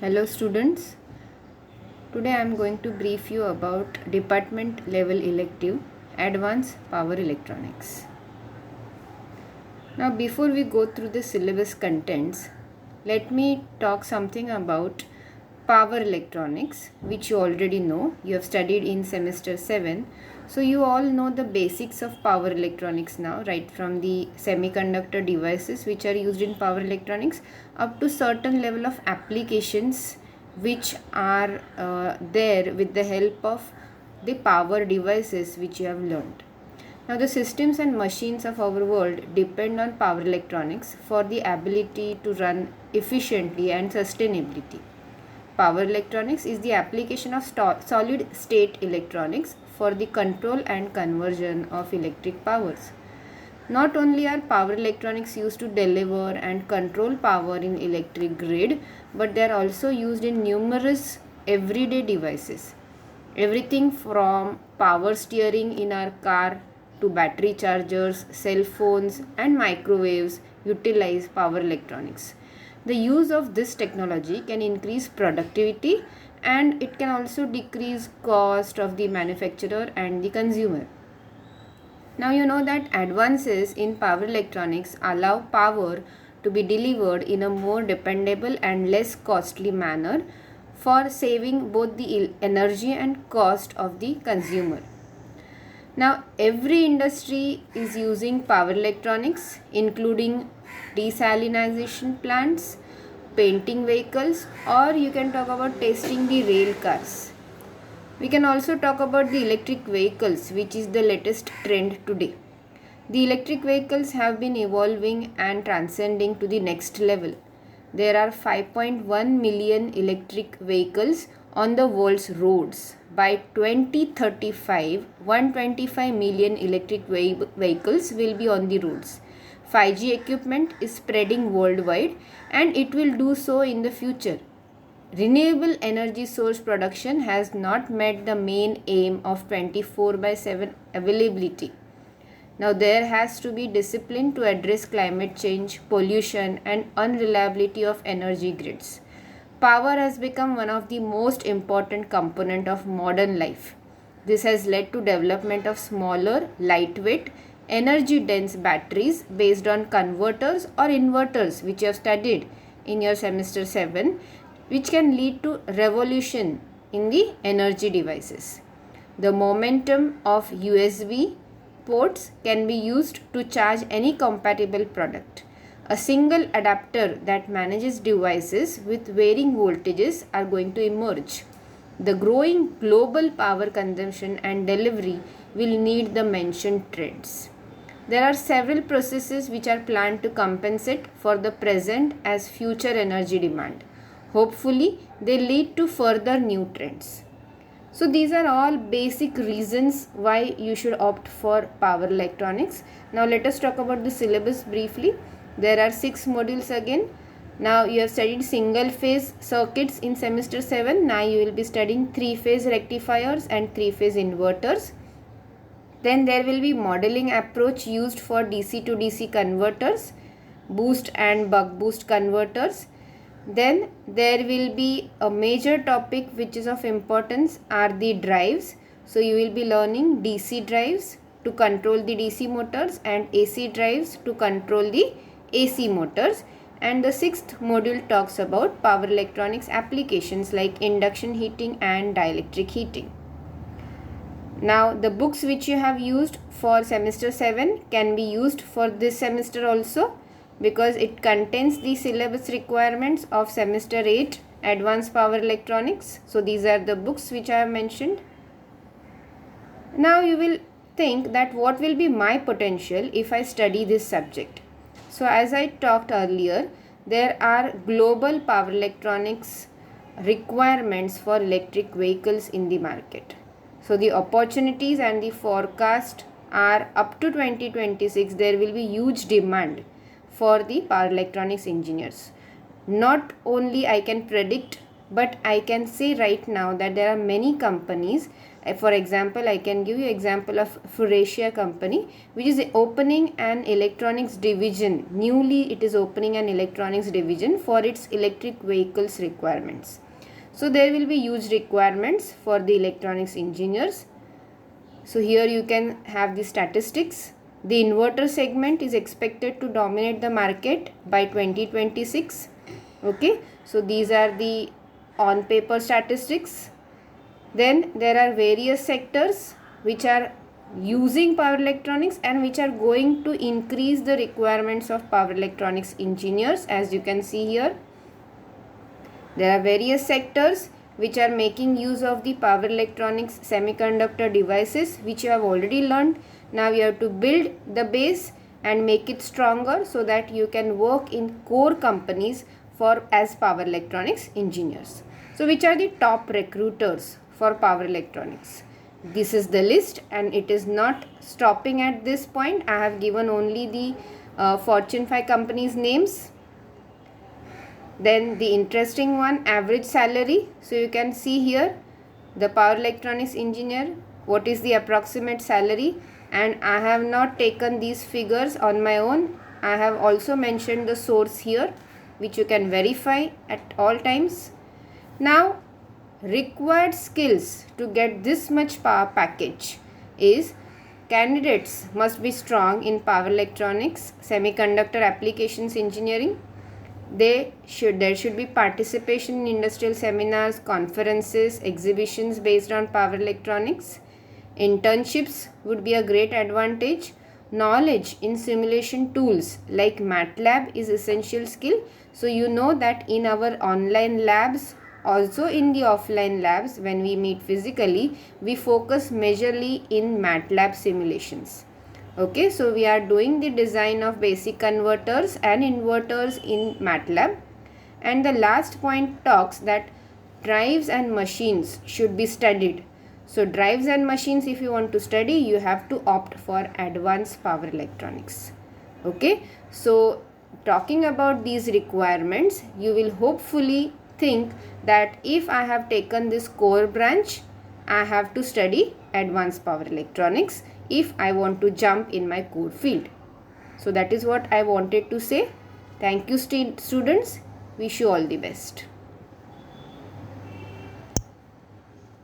Hello students, today I am going to brief you about department level elective Advanced Power Electronics. Now before we go through the syllabus contents, let me talk something about power electronics, which you already know. You have studied in semester 7. So you all know the basics of power electronics now, right from the semiconductor devices which are used in power electronics up to certain level of applications which are there with the help of the power devices which you have learned. Now, the systems and machines of our world depend on power electronics for the ability to run efficiently and sustainability. Power electronics is the application of solid state electronics for the control and conversion of electric powers. Not only are power electronics used to deliver and control power in electric grid, but they are also used in numerous everyday devices. Everything from power steering in our car to battery chargers, cell phones and microwaves utilize power electronics. The use of this technology can increase productivity and it can also decrease cost of the manufacturer and the consumer. Now you know that advances in power electronics allow power to be delivered in a more dependable and less costly manner for saving both the energy and cost of the consumer. Now every industry is using power electronics including desalination plants, painting vehicles, or you can talk about testing the rail cars. We can also talk about the electric vehicles, which is the latest trend today. The electric vehicles have been evolving and transcending to the next level. There are 5.1 million electric vehicles on the world's roads. By 2035, 125 million electric vehicles will be on the roads. 5G equipment is spreading worldwide and it will do so in the future. Renewable energy source production has not met the main aim of 24/7 availability. Now there has to be discipline to address climate change, pollution and unreliability of energy grids. Power has become one of the most important component of modern life. This has led to development of smaller, lightweight, energy dense batteries based on converters or inverters which you have studied in your semester 7, which can lead to revolution in the energy devices. The momentum of USB ports can be used to charge any compatible product. A single adapter that manages devices with varying voltages are going to emerge. The growing global power consumption and delivery will need the mentioned trends. There are several processes which are planned to compensate for the present as future energy demand. Hopefully, they lead to further new trends. So these are all basic reasons why you should opt for power electronics. Now let us talk about the syllabus briefly. There are 6 modules again. Now you have studied single phase circuits in semester 7. Now you will be studying 3 phase rectifiers and 3 phase inverters. Then there will be modeling approach used for DC to DC converters, boost and buck boost converters. Then there will be a major topic which is of importance are the drives. So you will be learning DC drives to control the DC motors and AC drives to control the AC motors. And the 6th module talks about power electronics applications like induction heating and dielectric heating. Now the books which you have used for semester 7 can be used for this semester also, because it contains the syllabus requirements of semester 8 advanced power electronics. So these are the books which I have mentioned. Now you will think that what will be my potential if I study this subject. So as I talked earlier, there are global power electronics requirements for electric vehicles in the market. So the opportunities and the forecast are up to 2026 there will be huge demand for the power electronics engineers. Not only I can predict but I can say right now that there are many companies. For example, I can give you example of Faurecia company, which is opening an electronics division. Newly it is opening an electronics division for its electric vehicles requirements. So there will be huge requirements for the electronics engineers. So here you can have the statistics. The inverter segment is expected to dominate the market by 2026. Okay, so these are the on paper statistics. Then there are various sectors which are using power electronics and which are going to increase the requirements of power electronics engineers. As you can see here, there are various sectors which are making use of the power electronics semiconductor devices, which you have already learned. Now you have to build the base and make it stronger so that you can work in core companies for as power electronics engineers. So which are the top recruiters for power electronics? This is the list, and it is not stopping at this point. I have given only the Fortune 5 companies names. Then the interesting one, average salary. So you can see here the power electronics engineer, what is the approximate salary, and I have not taken these figures on my own. I have also mentioned the source here, which you can verify at all times. Now required skills to get this much power package is candidates must be strong in power electronics, semiconductor applications engineering. There should be participation in industrial seminars, conferences, exhibitions based on power electronics. Internships would be a great advantage. Knowledge in simulation tools like MATLAB is essential skill. So you know that in our online labs, also in the offline labs, when we meet physically, we focus majorly in MATLAB simulations. Okay, so we are doing the design of basic converters and inverters in MATLAB. And the last point talks that drives and machines should be studied. So drives and machines, if you want to study, you have to opt for advanced power electronics. Okay, so talking about these requirements, you will hopefully think that if I have taken this core branch, I have to study advanced power electronics if I want to jump in my core field. So that is what I wanted to say. Thank you students. Wish you all the best.